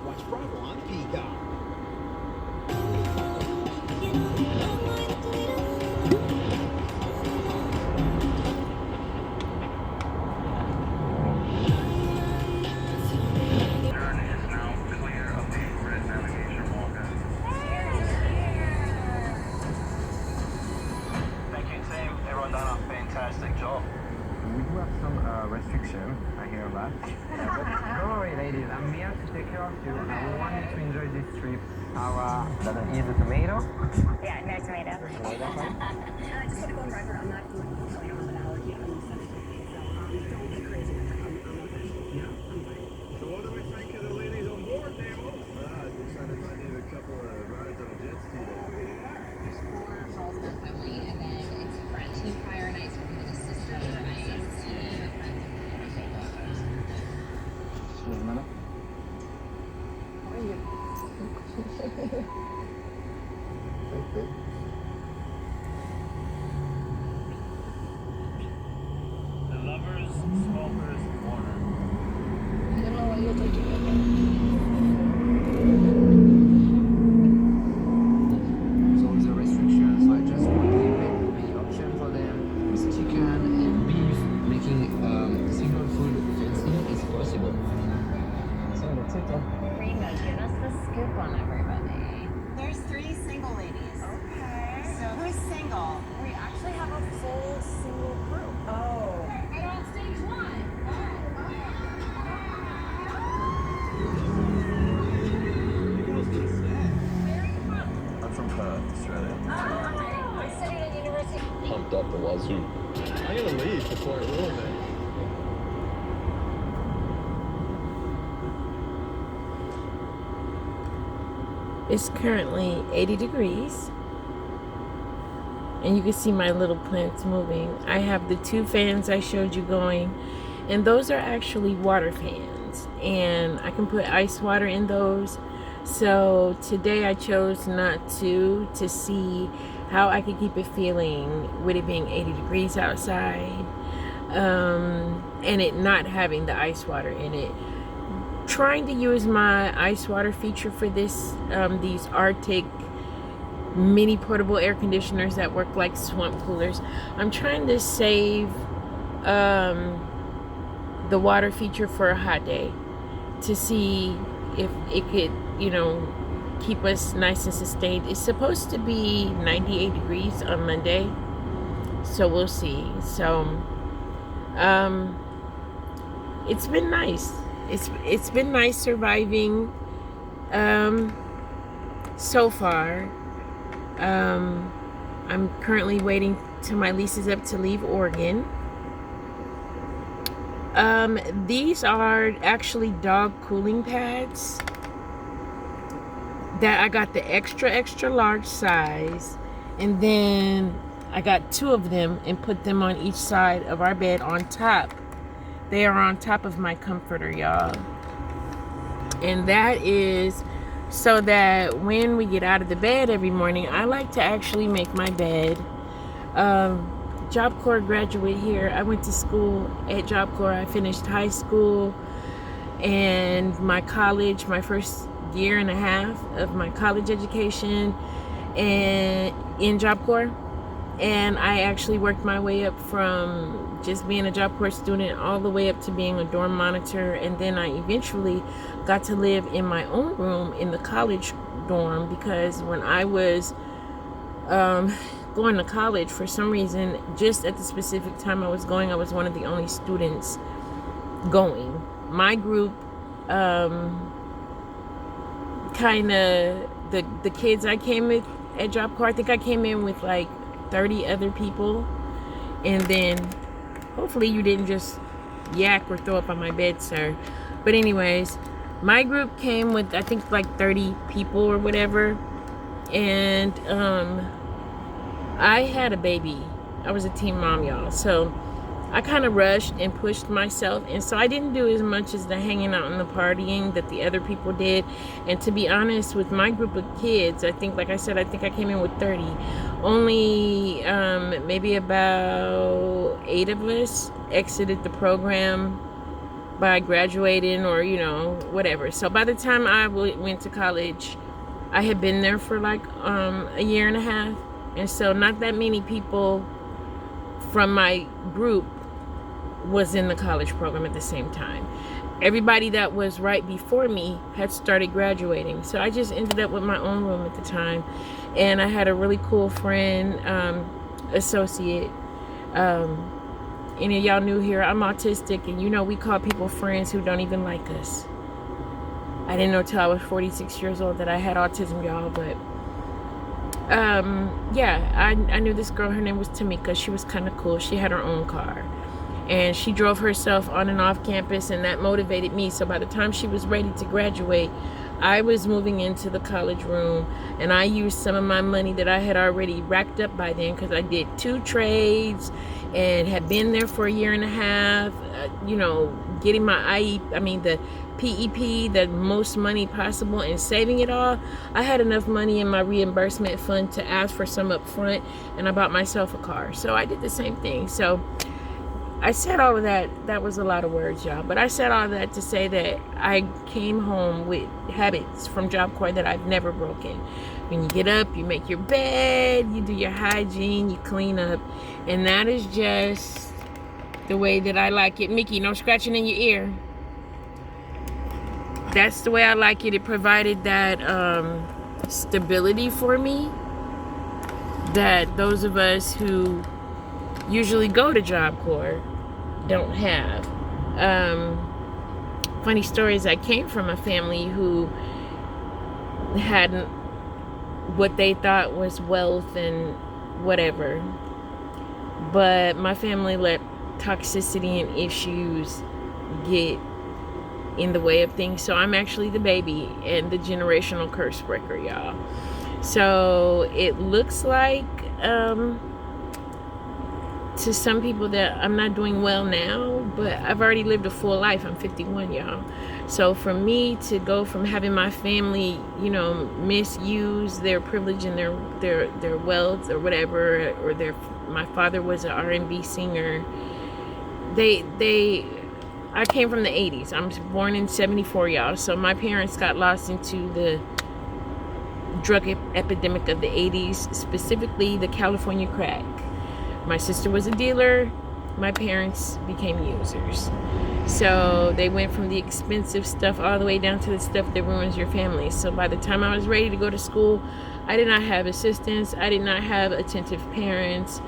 Watch Bravo on Peacock. Thank you, team. Everyone done a fantastic job. We do have some restriction, I hear that. Don't worry, ladies, I'm here to take care of you. I want you to enjoy this trip. Our doesn't eat the tomato. Yeah, no tomato. Tomato fine. Just want to go on record, I'm not doing it, so I don't have an allergy. I'm sensitive. So don't get crazy. I'm fine. So what do we think of the ladies on board, Nemo? Decided I need a couple of rides on a jet ski there. For Charles and their family, and then it's French and fire and ice cream with a sister, ice, and The lovers, smokers, corner. I don't know what you're thinking about. So the restrictions, so I just want to make the option for them with chicken and beef, making single food fancy is possible. So that's it. Rena, give us the scoop on everybody. There's 3 single ladies. Okay. So who's single? We actually have a full single group. Oh. right on stage one. I'm from Perth, Australia. I studied at University. Pumped up the wazoo. I'm gonna leave before it ruins it. It's currently 80 degrees. And you can see my little plants moving. I have the 2 fans I showed you going. And those are actually water fans. And I can put ice water in those. So today I chose not to see how I could keep it feeling with it being 80 degrees outside. And it not having the ice water in it. Trying to use my ice water feature for this, these Arctic mini portable air conditioners that work like swamp coolers. I'm trying to save the water feature for a hot day to see if it could, you know, keep us nice and sustained. It's supposed to be 98 degrees on Monday, so we'll see. So it's been nice. It's been nice surviving so far. I'm currently waiting till my lease is up to leave Oregon. These are actually dog cooling pads that I got the extra large size, and then I got 2 of them and put them on each side of our bed on top. They are on top of my comforter, y'all. And that is so that when we get out of the bed every morning, I like to actually make my bed. Job Corps graduate here. I went to school at Job Corps. I finished high school and my college, my first year and a half of my college education and in Job Corps. And I actually worked my way up from just being a Job Corps student all the way up to being a dorm monitor. And then I eventually got to live in my own room in the college dorm, because when I was going to college, for some reason, just at the specific time I was going, I was one of the only students going. My group, kind of, the kids I came with at Job Corps, I think I came in with like 30 other people. And then hopefully you didn't just yak or throw up on my bed, sir. But anyways, my group came with I think like 30 people or whatever. And I had a baby. I was a teen mom, y'all. So I kind of rushed and pushed myself, and so I didn't do as much as the hanging out and the partying that the other people did. And to be honest, with my group of kids, I think, like I said, I think I came in with 30. Only maybe about 8 of us exited the program by graduating or, you know, whatever. So by the time I went to college, I had been there for like a year and a half. And so not that many people from my group was in the college program at the same time. Everybody that was right before me had started graduating. So I just ended up with my own room at the time. And I had a really cool friend, associate. Any of y'all new here, I'm autistic, and you know we call people friends who don't even like us. I didn't know till I was 46 years old that I had autism, y'all, but yeah, I knew this girl. Her name was Tamika. She was kind of cool. She had her own car, and she drove herself on and off campus, and that motivated me. So by the time she was ready to graduate, I was moving into the college room, and I used some of my money that I had already racked up by then, because I did 2 trades and had been there for a year and a half, you know, getting my the PEP, the most money possible, and saving it all. I had enough money in my reimbursement fund to ask for some up front, and I bought myself a car. So I did the same thing. So I said all of that. That was a lot of words, y'all. But I said all of that to say that I came home with habits from Job Corps that I've never broken. When you get up, you make your bed, you do your hygiene, you clean up. And that is just the way that I like it. Mickey, no scratching in your ear. That's the way I like it. It provided that stability for me that those of us who usually go to Job Corps don't have. Funny story is I came from a family who hadn't what they thought was wealth and whatever, but my family let toxicity and issues get in the way of things. So I'm actually the baby and the generational curse breaker, y'all. So it looks like to some people that I'm not doing well now, but I've already lived a full life. I'm 51, y'all. So for me to go from having my family, you know, misuse their privilege and their wealth or whatever, or my father was an R&B singer. I came from the 80s. I'm born in 74, y'all. So my parents got lost into the drug epidemic of the 80s, specifically the California crack. My sister was a dealer. My parents became users. So they went from the expensive stuff all the way down to the stuff that ruins your family. So by the time I was ready to go to school, I did not have assistance. I did not have attentive parents.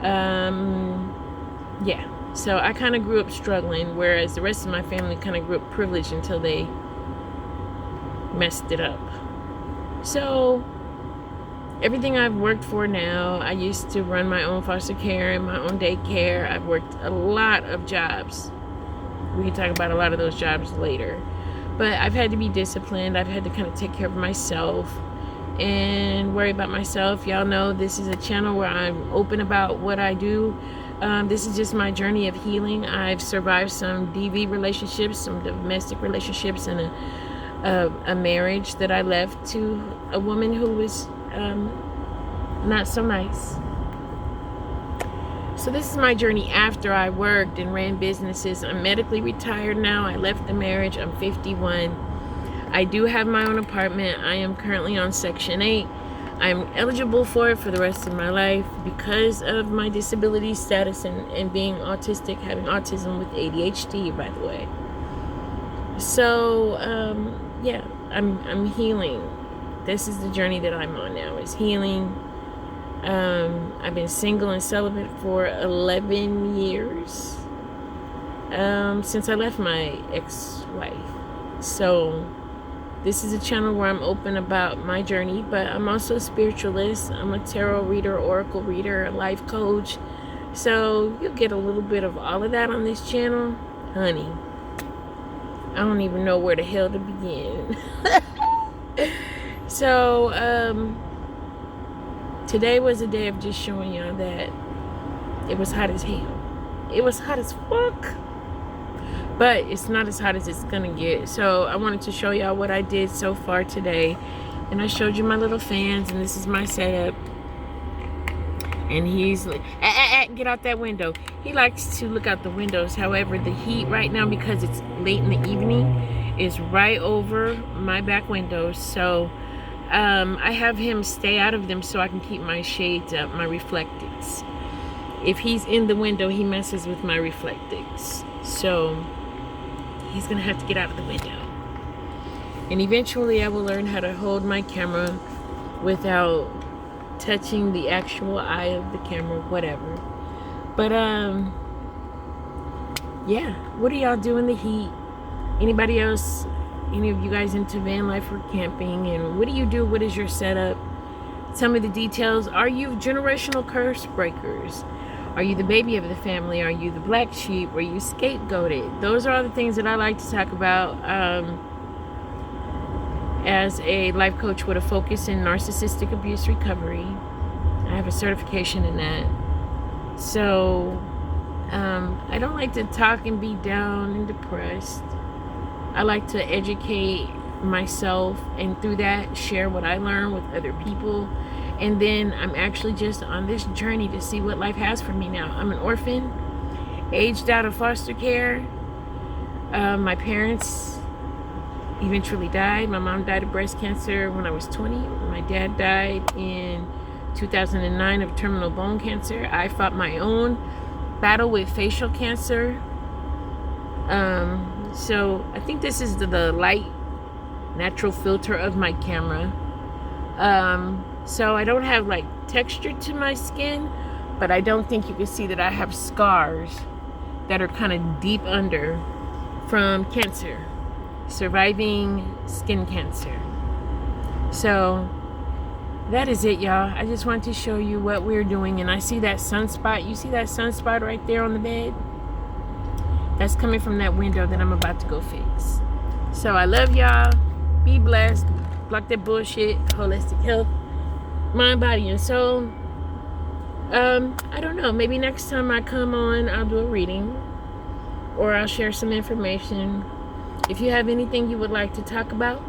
Yeah. So I kind of grew up struggling, whereas the rest of my family kind of grew up privileged until they messed it up. So everything I've worked for now, I used to run my own foster care and my own daycare. I've worked a lot of jobs. We can talk about a lot of those jobs later. But I've had to be disciplined. I've had to kind of take care of myself and worry about myself. Y'all know this is a channel where I'm open about what I do. This is just my journey of healing. I've survived some DV relationships, some domestic relationships, and a marriage that I left to a woman who was not so nice. So this is my journey after I worked and ran businesses. I'm medically retired now. I left the marriage. I'm 51. I do have my own apartment. I am currently on Section 8. I'm eligible for it for the rest of my life because of my disability status and being autistic, having autism with ADHD, by the way. So, yeah, I'm healing. This is the journey that I'm on now, is healing. I've been single and celibate for 11 years since I left my ex-wife. So this is a channel where I'm open about my journey, but I'm also a spiritualist. I'm a tarot reader, oracle reader, a life coach. So you'll get a little bit of all of that on this channel. Honey, I don't even know where the hell to begin. So, today was a day of just showing y'all that it was hot as hell. It was hot as fuck. But it's not as hot as it's gonna get. So I wanted to show y'all what I did so far today. And I showed you my little fans, and this is my setup. And he's like, get out that window. he likes to look out the windows. However, the heat right now, because it's late in the evening, is right over my back windows. So I have him stay out of them so I can keep my shades up, my reflectix. If he's in the window, he messes with my reflectix. So he's gonna have to get out of the window. And eventually I will learn how to hold my camera without touching the actual eye of the camera, whatever. But yeah, what do y'all do in the heat? Anybody else, any of you guys into van life or camping? And what do you do? What is your setup? Tell me the details. Are you generational curse breakers? Are you the baby of the family? Are you the black sheep? Are you scapegoated? Those are all the things that I like to talk about as a life coach with a focus in narcissistic abuse recovery. I have a certification in that. So I don't like to talk and be down and depressed. I like to educate myself, and through that share what I learn with other people. And then I'm actually just on this journey to see what life has for me now. I'm an orphan, aged out of foster care. My parents eventually died. My mom died of breast cancer when I was 20. My dad died in 2009 of terminal bone cancer. I fought my own battle with facial cancer. So I think this is the light natural filter of my camera. So I don't have like texture to my skin, but I don't think you can see that I have scars that are kind of deep under from cancer, surviving skin cancer. So that is it, y'all. I just want to show you what we're doing. And I see that sunspot. You see that sunspot right there on the bed? That's coming from that window that I'm about to go fix. So I love y'all. Be blessed. Block that bullshit. Holistic health, mind, body, and soul. I don't know. Maybe next time I come on, I'll do a reading, or I'll share some information. If you have anything you would like to talk about,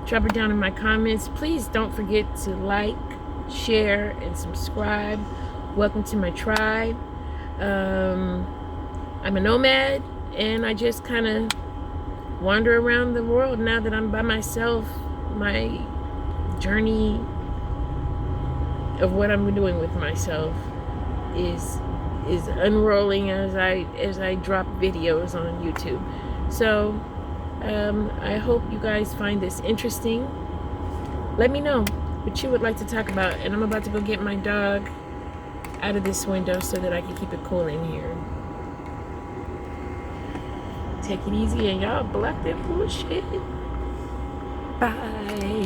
drop it down in my comments. Please don't forget to like, share, and subscribe. Welcome to my tribe. I'm a nomad, and I just kind of wander around the world now that I'm by myself. My journey of what I'm doing with myself is unrolling as I drop videos on YouTube. So I hope you guys find this interesting. Let me know what you would like to talk about, and I'm about to go get my dog out of this window so that I can keep it cool in here. Take it easy, and y'all block that bullshit. Bye.